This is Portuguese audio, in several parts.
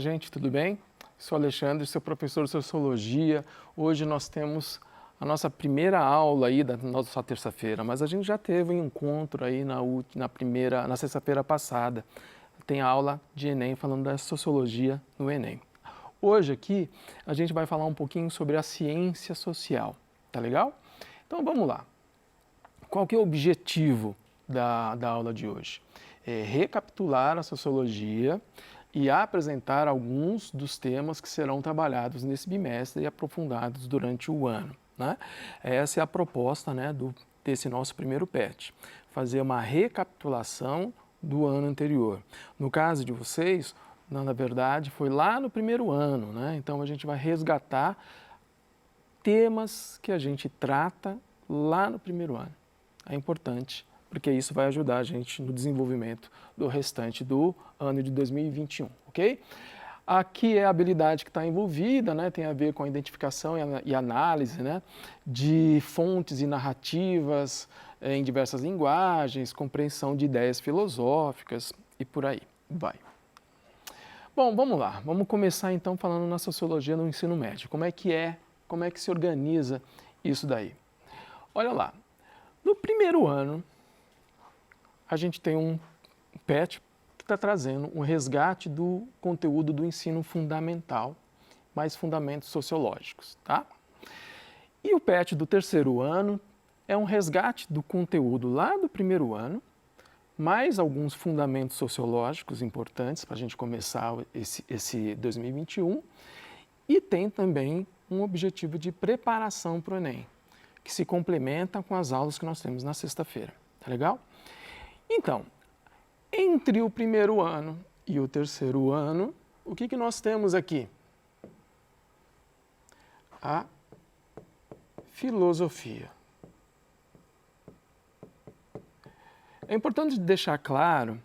gente, tudo bem? Sou Alexandre, sou professor de Sociologia. Hoje nós temos a nossa primeira aula aí da nossa terça-feira, mas a gente já teve um encontro aí na sexta-feira passada. Tem a aula de Enem falando da Sociologia no Enem. Hoje aqui a gente vai falar um pouquinho sobre a ciência social, tá legal? Então vamos lá. Qual que é o objetivo da aula de hoje? É recapitular a sociologia e apresentar alguns dos temas que serão trabalhados nesse bimestre e aprofundados durante o ano, né? Essa é a proposta, né, desse nosso primeiro PET, fazer uma recapitulação do ano anterior. No caso de vocês, na verdade, foi lá no primeiro ano, né? Então a gente vai resgatar temas que a gente trata lá no primeiro ano. É importante, porque isso vai ajudar a gente no desenvolvimento do restante do ano de 2021, ok? Aqui é a habilidade que está envolvida, né? Tem a ver com a identificação e análise, né? De fontes e narrativas em diversas linguagens, compreensão de ideias filosóficas e por aí vai. Bom, vamos lá. Vamos começar então falando na sociologia no ensino médio. Como é que se organiza isso daí? Olha lá. No primeiro ano, a gente tem um PET que está trazendo um resgate do conteúdo do ensino fundamental, mais fundamentos sociológicos, tá? E o PET do terceiro ano é um resgate do conteúdo lá do primeiro ano, mais alguns fundamentos sociológicos importantes para a gente começar esse 2021, e tem também um objetivo de preparação para o Enem, que se complementa com as aulas que nós temos na sexta-feira, tá legal? Então, entre o primeiro ano e o terceiro ano, o que nós temos aqui? A filosofia. É importante deixar claro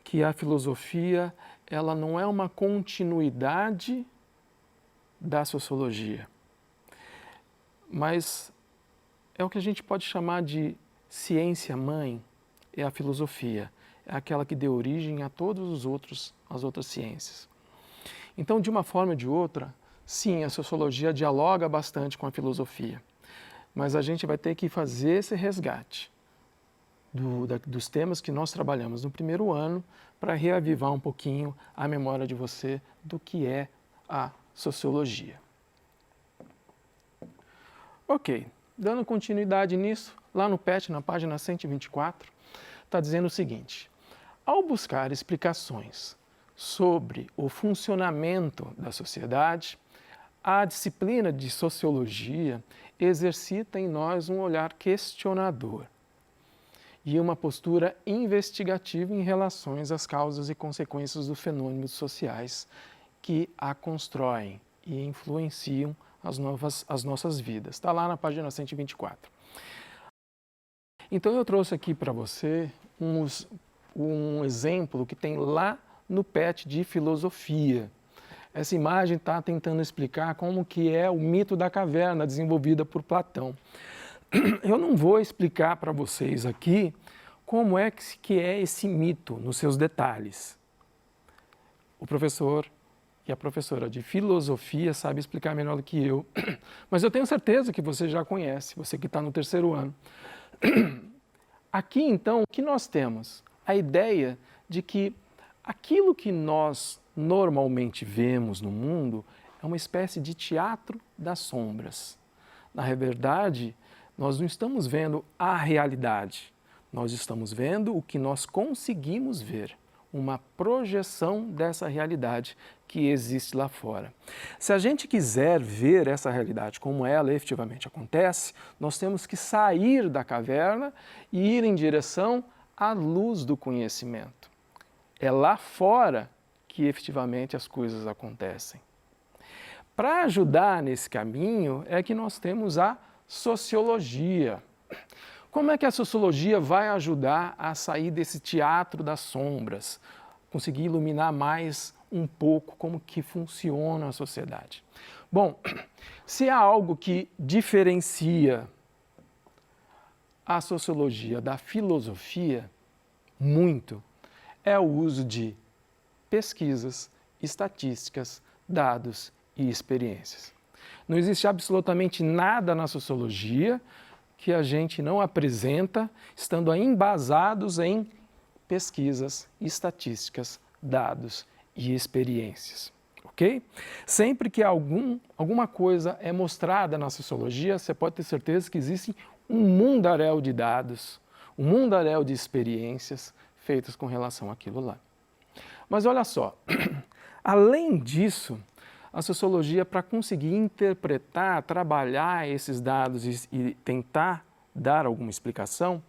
que a filosofia, ela não é uma continuidade da sociologia, mas é o que a gente pode chamar de ciência-mãe, é a filosofia. É aquela que deu origem a todas as outras ciências. Então, de uma forma ou de outra, sim, a sociologia dialoga bastante com a filosofia, mas a gente vai ter que fazer esse resgate dos temas que nós trabalhamos no primeiro ano para reavivar um pouquinho a memória de você do que é a sociologia. Ok. Dando continuidade nisso, lá no PET, na página 124, está dizendo o seguinte: ao buscar explicações sobre o funcionamento da sociedade, a disciplina de sociologia exercita em nós um olhar questionador e uma postura investigativa em relação às causas e consequências dos fenômenos sociais que a constroem e influenciam as nossas vidas. Está lá na página 124. Então eu trouxe aqui para você um exemplo que tem lá no PET de filosofia. Essa imagem está tentando explicar como que é o mito da caverna desenvolvida por Platão. Eu não vou explicar para vocês aqui como é que é esse mito nos seus detalhes. O professor e a professora de filosofia sabe explicar melhor do que eu, mas eu tenho certeza que você já conhece, você que está no terceiro ano. Aqui, então, o que nós temos? A ideia de que aquilo que nós normalmente vemos no mundo é uma espécie de teatro das sombras. Na verdade, nós não estamos vendo a realidade, nós estamos vendo o que nós conseguimos ver, uma projeção dessa realidade que existe lá fora. Se a gente quiser ver essa realidade como ela efetivamente acontece, nós temos que sair da caverna e ir em direção à luz do conhecimento. É lá fora que efetivamente as coisas acontecem. Para ajudar nesse caminho é que nós temos a sociologia. Como é que a sociologia vai ajudar a sair desse teatro das sombras, conseguir iluminar mais um pouco como que funciona a sociedade? Bom, se há algo que diferencia a sociologia da filosofia, muito, é o uso de pesquisas estatísticas, dados e experiências. Não existe absolutamente nada na sociologia que a gente não apresenta estando embasados em pesquisas, estatísticas, dados e experiências. Ok? Sempre que alguma coisa é mostrada na sociologia, você pode ter certeza que existe um mundaréu de dados, um mundaréu de experiências feitas com relação àquilo lá. Mas olha só, além disso, a sociologia, para conseguir interpretar, trabalhar esses dados e tentar dar alguma explicação,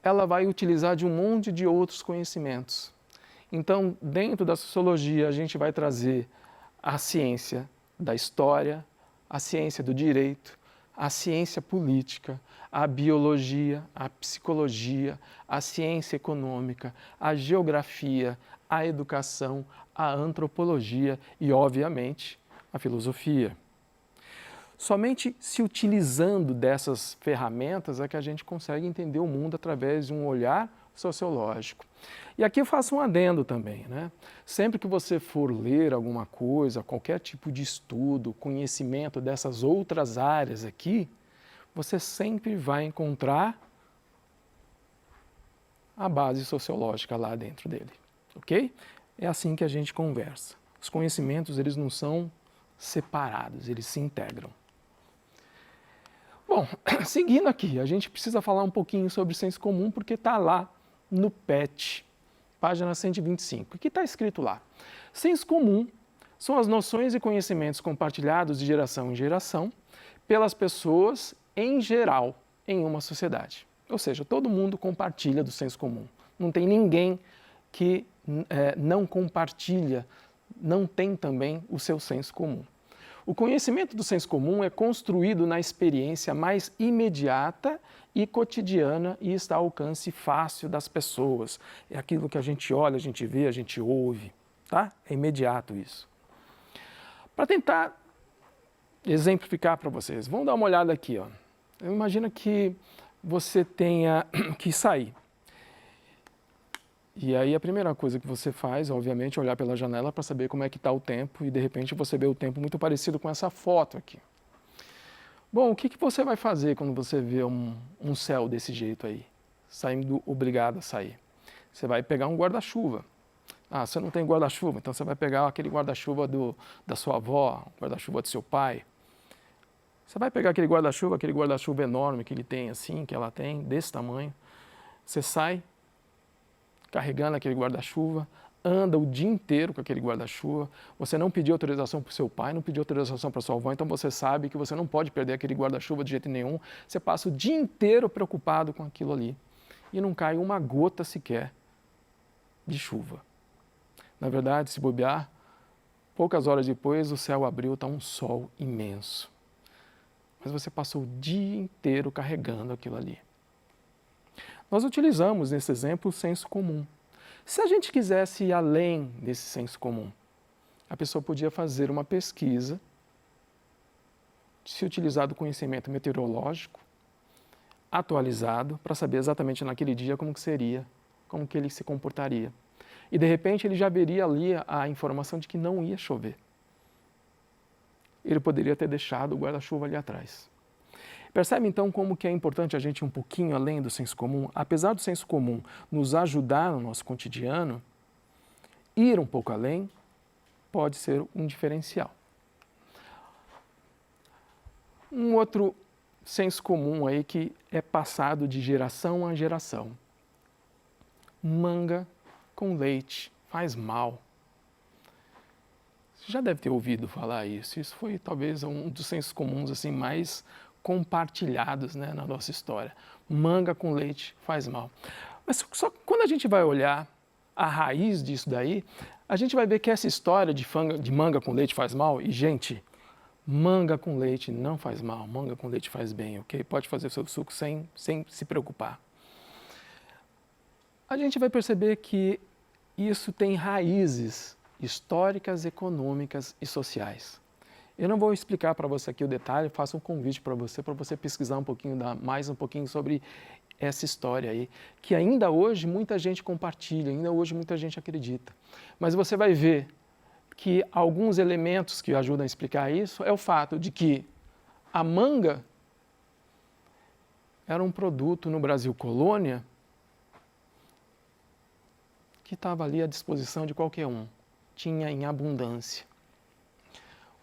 ela vai utilizar de um monte de outros conhecimentos. Então, dentro da sociologia, a gente vai trazer a ciência da história, a ciência do direito, a ciência política, a biologia, a psicologia, a ciência econômica, a geografia, a educação, a antropologia e, obviamente, a filosofia. Somente se utilizando dessas ferramentas é que a gente consegue entender o mundo através de um olhar sociológico. E aqui eu faço um adendo também, né? Sempre que você for ler alguma coisa, qualquer tipo de estudo, conhecimento dessas outras áreas aqui, você sempre vai encontrar a base sociológica lá dentro dele, ok? É assim que a gente conversa. Os conhecimentos, eles não são separados, eles se integram. Bom, seguindo aqui, a gente precisa falar um pouquinho sobre senso comum, porque está lá no PET, página 125. O que está escrito lá? Senso comum são as noções e conhecimentos compartilhados de geração em geração pelas pessoas em geral em uma sociedade. Ou seja, todo mundo compartilha do senso comum. Não tem ninguém que não compartilha, não tem também o seu senso comum. O conhecimento do senso comum é construído na experiência mais imediata e cotidiana e está ao alcance fácil das pessoas. É aquilo que a gente olha, a gente vê, a gente ouve, tá? É imediato isso. Para tentar exemplificar para vocês, vamos dar uma olhada aqui, ó. Imagina que você tenha que sair. E aí a primeira coisa que você faz, obviamente, é olhar pela janela para saber como é que está o tempo e de repente você vê o tempo muito parecido com essa foto aqui. Bom, o que você vai fazer quando você vê um céu desse jeito aí, saindo obrigado a sair? Você vai pegar um guarda-chuva. Ah, você não tem guarda-chuva, então você vai pegar aquele guarda-chuva da sua avó, guarda-chuva do seu pai. Você vai pegar aquele guarda-chuva enorme que ele tem assim, que ela tem, desse tamanho. Você sai carregando aquele guarda-chuva, anda o dia inteiro com aquele guarda-chuva, você não pediu autorização para o seu pai, não pediu autorização para a sua avó, então você sabe que você não pode perder aquele guarda-chuva de jeito nenhum, você passa o dia inteiro preocupado com aquilo ali e não cai uma gota sequer de chuva. Na verdade, se bobear, poucas horas depois o céu abriu, está um sol imenso. Mas você passou o dia inteiro carregando aquilo ali. Nós utilizamos nesse exemplo o senso comum. Se a gente quisesse ir além desse senso comum, a pessoa podia fazer uma pesquisa, se utilizar do conhecimento meteorológico atualizado para saber exatamente naquele dia como que seria, como que ele se comportaria. E de repente ele já veria ali a informação de que não ia chover. Ele poderia ter deixado o guarda-chuva ali atrás. Percebe então como que é importante a gente ir um pouquinho além do senso comum? Apesar do senso comum nos ajudar no nosso cotidiano, ir um pouco além pode ser um diferencial. Um outro senso comum aí que é passado de geração a geração. Manga com leite faz mal. Você já deve ter ouvido falar isso. Isso foi talvez um dos sensos comuns assim mais compartilhados, né, na nossa história. Manga com leite faz mal. Mas só quando a gente vai olhar a raiz disso daí, a gente vai ver que essa história de manga com leite faz mal, e gente, manga com leite não faz mal, manga com leite faz bem, ok? Pode fazer o seu suco sem se preocupar. A gente vai perceber que isso tem raízes históricas, econômicas e sociais. Eu não vou explicar para você aqui o detalhe, faço um convite para você pesquisar mais um pouquinho sobre essa história aí, que ainda hoje muita gente compartilha, ainda hoje muita gente acredita. Mas você vai ver que alguns elementos que ajudam a explicar isso é o fato de que a manga era um produto no Brasil colônia que estava ali à disposição de qualquer um, tinha em abundância.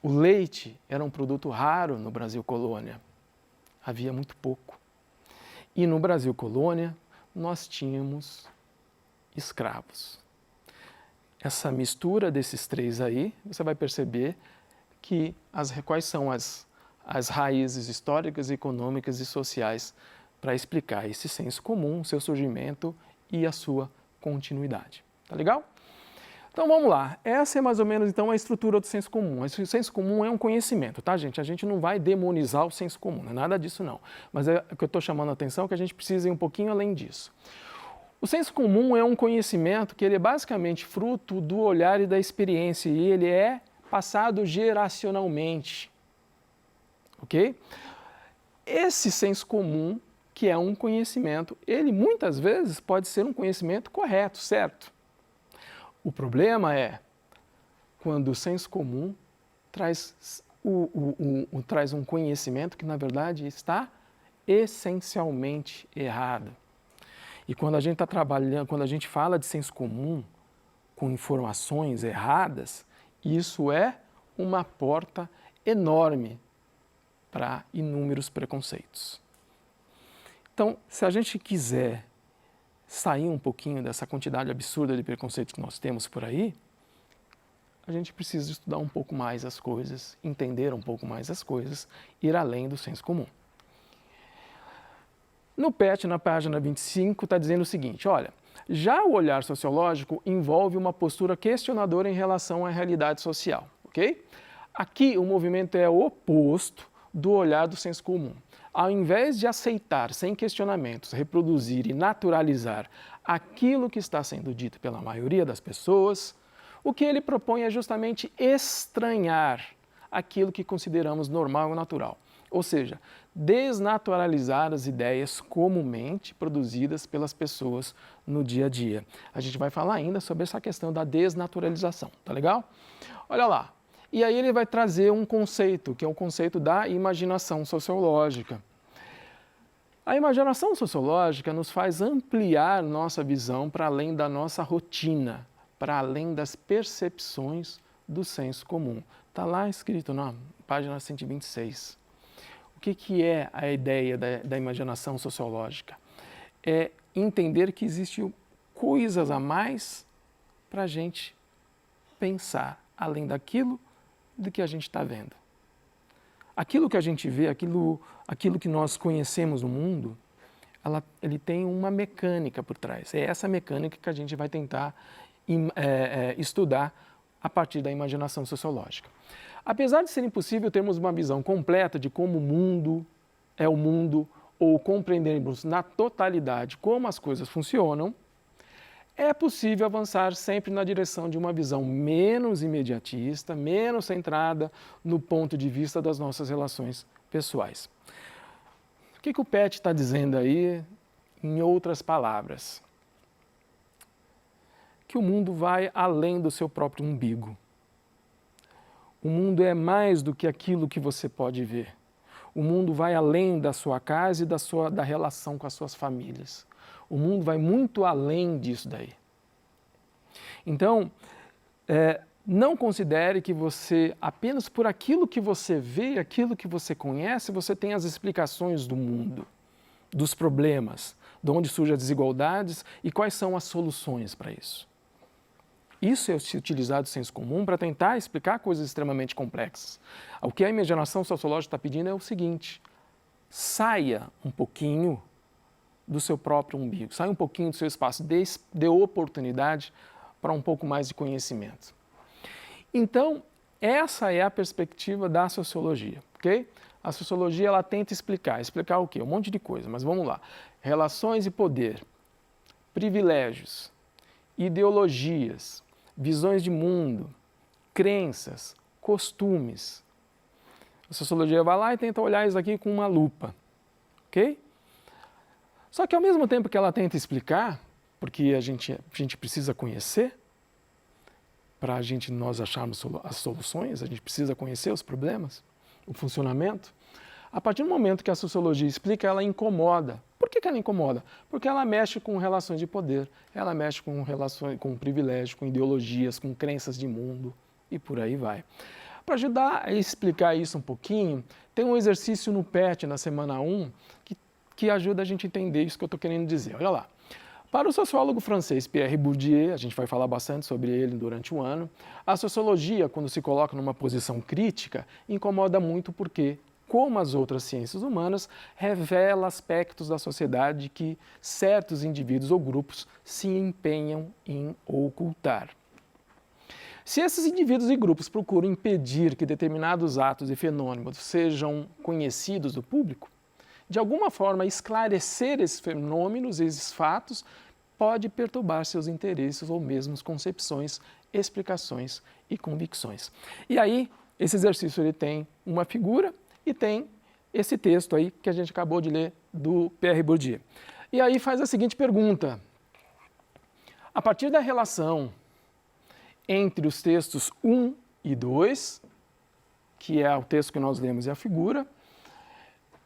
O leite era um produto raro no Brasil colônia, havia muito pouco. E no Brasil colônia nós tínhamos escravos. Essa mistura desses três aí, você vai perceber que quais são as raízes históricas, econômicas e sociais para explicar esse senso comum, seu surgimento e a sua continuidade. Tá legal? Então vamos lá. Essa é mais ou menos então a estrutura do senso comum. O senso comum é um conhecimento, tá, gente? A gente não vai demonizar o senso comum, não é nada disso não. Mas o que eu estou chamando a atenção é que a gente precisa ir um pouquinho além disso. O senso comum é um conhecimento que ele é basicamente fruto do olhar e da experiência e ele é passado geracionalmente, ok? Esse senso comum, que é um conhecimento, ele muitas vezes pode ser um conhecimento correto, certo? O problema é quando o senso comum traz um conhecimento que na verdade está essencialmente errado. E quando a gente está trabalhando, quando a gente fala de senso comum com informações erradas, isso é uma porta enorme para inúmeros preconceitos. Então, se a gente quiser sair um pouquinho dessa quantidade absurda de preconceitos que nós temos por aí, a gente precisa estudar um pouco mais as coisas, entender um pouco mais as coisas, ir além do senso comum. No PET, na página 25, está dizendo o seguinte, olha, já o olhar sociológico envolve uma postura questionadora em relação à realidade social, ok? Aqui o movimento é o oposto do olhar do senso comum. Ao invés de aceitar sem questionamentos, reproduzir e naturalizar aquilo que está sendo dito pela maioria das pessoas, o que ele propõe é justamente estranhar aquilo que consideramos normal ou natural. Ou seja, desnaturalizar as ideias comumente produzidas pelas pessoas no dia a dia. A gente vai falar ainda sobre essa questão da desnaturalização, tá legal? Olha lá. E aí ele vai trazer um conceito, que é o conceito da imaginação sociológica. A imaginação sociológica nos faz ampliar nossa visão para além da nossa rotina, para além das percepções do senso comum. Está lá escrito na página 126. O que é a ideia da imaginação sociológica? É entender que existem coisas a mais para a gente pensar, além daquilo do que a gente está vendo. Aquilo que a gente vê, aquilo que nós conhecemos no mundo, ele tem uma mecânica por trás. É essa mecânica que a gente vai tentar estudar a partir da imaginação sociológica. Apesar de ser impossível termos uma visão completa de como o mundo é o mundo ou compreendermos na totalidade como as coisas funcionam, é possível avançar sempre na direção de uma visão menos imediatista, menos centrada no ponto de vista das nossas relações pessoais. O que o PET está dizendo aí, em outras palavras? Que o mundo vai além do seu próprio umbigo. O mundo é mais do que aquilo que você pode ver. O mundo vai além da sua casa e da relação com as suas famílias. O mundo vai muito além disso daí. Então, não considere que você, apenas por aquilo que você vê, aquilo que você conhece, você tem as explicações do mundo, dos problemas, de onde surgem as desigualdades e quais são as soluções para isso. Isso é se utilizar do senso comum para tentar explicar coisas extremamente complexas. O que a imaginação sociológica está pedindo é o seguinte: saia um pouquinho do seu próprio umbigo, saia um pouquinho do seu espaço, dê oportunidade para um pouco mais de conhecimento. Então, essa é a perspectiva da sociologia, ok? A sociologia ela tenta explicar o quê? Um monte de coisa, mas vamos lá. Relações e poder, privilégios, ideologias, visões de mundo, crenças, costumes. A sociologia vai lá e tenta olhar isso aqui com uma lupa, ok? Só que ao mesmo tempo que ela tenta explicar, porque a gente precisa conhecer, para nós acharmos as soluções, a gente precisa conhecer os problemas, o funcionamento. A partir do momento que a sociologia explica, ela incomoda. Por que ela incomoda? Porque ela mexe com relações de poder, ela mexe com relações, com privilégio, com ideologias, com crenças de mundo e por aí vai. Para ajudar a explicar isso um pouquinho, tem um exercício no PET, na semana 1, que ajuda a gente a entender isso que eu estou querendo dizer. Olha lá. Para o sociólogo francês Pierre Bourdieu, a gente vai falar bastante sobre ele durante o ano, a sociologia, quando se coloca numa posição crítica, incomoda muito porque, como as outras ciências humanas, revela aspectos da sociedade que certos indivíduos ou grupos se empenham em ocultar. Se esses indivíduos e grupos procuram impedir que determinados atos e fenômenos sejam conhecidos do público, de alguma forma esclarecer esses fenômenos, esses fatos, pode perturbar seus interesses ou mesmo concepções, explicações e convicções. E aí, esse exercício ele tem uma figura e tem esse texto aí que a gente acabou de ler do Pierre Bourdieu. E aí faz a seguinte pergunta: a partir da relação entre os textos 1 e 2, que é o texto que nós lemos e a figura,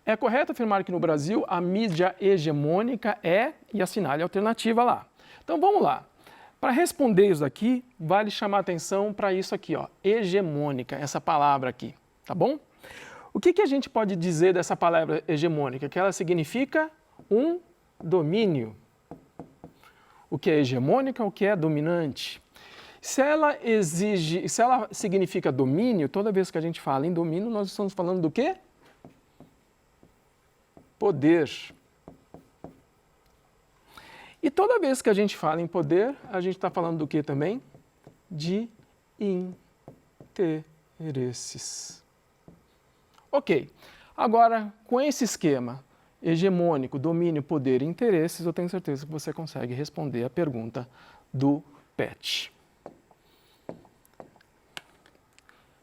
é correto afirmar que no Brasil a mídia hegemônica é, e assinale a alternativa lá. Então vamos lá. Para responder isso aqui, vale chamar atenção para isso aqui, ó, hegemônica, essa palavra aqui, tá bom? O que a gente pode dizer dessa palavra hegemônica? Que ela significa um domínio. O que é hegemônica, o que é dominante. Se ela significa domínio, toda vez que a gente fala em domínio, nós estamos falando do quê? Poder. E toda vez que a gente fala em poder, a gente está falando do quê também? De interesses. Ok, agora com esse esquema hegemônico, domínio, poder e interesses, eu tenho certeza que você consegue responder a pergunta do PET.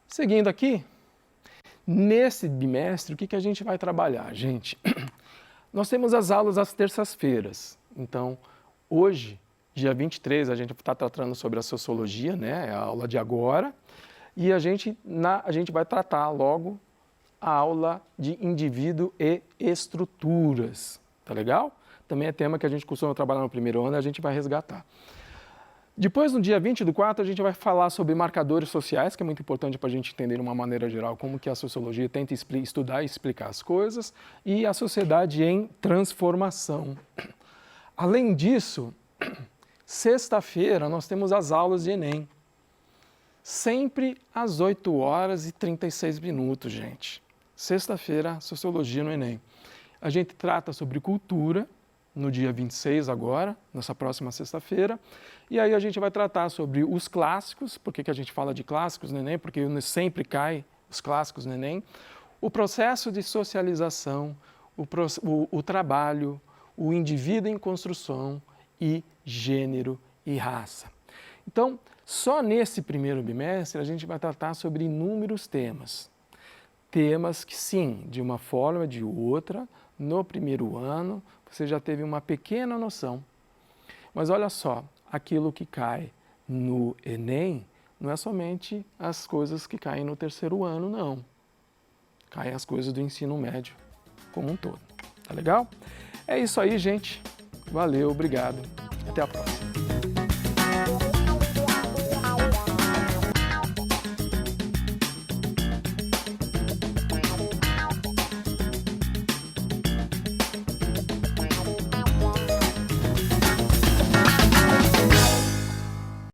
Seguindo aqui, nesse bimestre, o que a gente vai trabalhar, gente? Nós temos as aulas às terças-feiras. Então, hoje, dia 23, a gente está tratando sobre a sociologia, né? É a aula de agora. E a gente vai tratar logo a aula de indivíduo e estruturas. Tá legal? Também é tema que a gente costuma trabalhar no primeiro ano e a gente vai resgatar. Depois, no dia 20/4, a gente vai falar sobre marcadores sociais, que é muito importante para a gente entender de uma maneira geral como que a sociologia tenta estudar e explicar as coisas, e a sociedade em transformação. Além disso, sexta-feira nós temos as aulas de Enem. Sempre às 8h36, gente. Sexta-feira, sociologia no Enem. A gente trata sobre cultura, no dia 26 agora, nessa próxima sexta-feira, e aí a gente vai tratar sobre os clássicos, por que a gente fala de clássicos no Enem, porque sempre cai os clássicos no Enem, o processo de socialização, o trabalho, o indivíduo em construção e gênero e raça. Então, só nesse primeiro bimestre a gente vai tratar sobre inúmeros temas. Temas que, sim, de uma forma ou de outra, no primeiro ano, você já teve uma pequena noção. Mas olha só, aquilo que cai no Enem não é somente as coisas que caem no terceiro ano, não. Caem as coisas do ensino médio como um todo. Tá legal? É isso aí, gente. Valeu, obrigado. Até a próxima.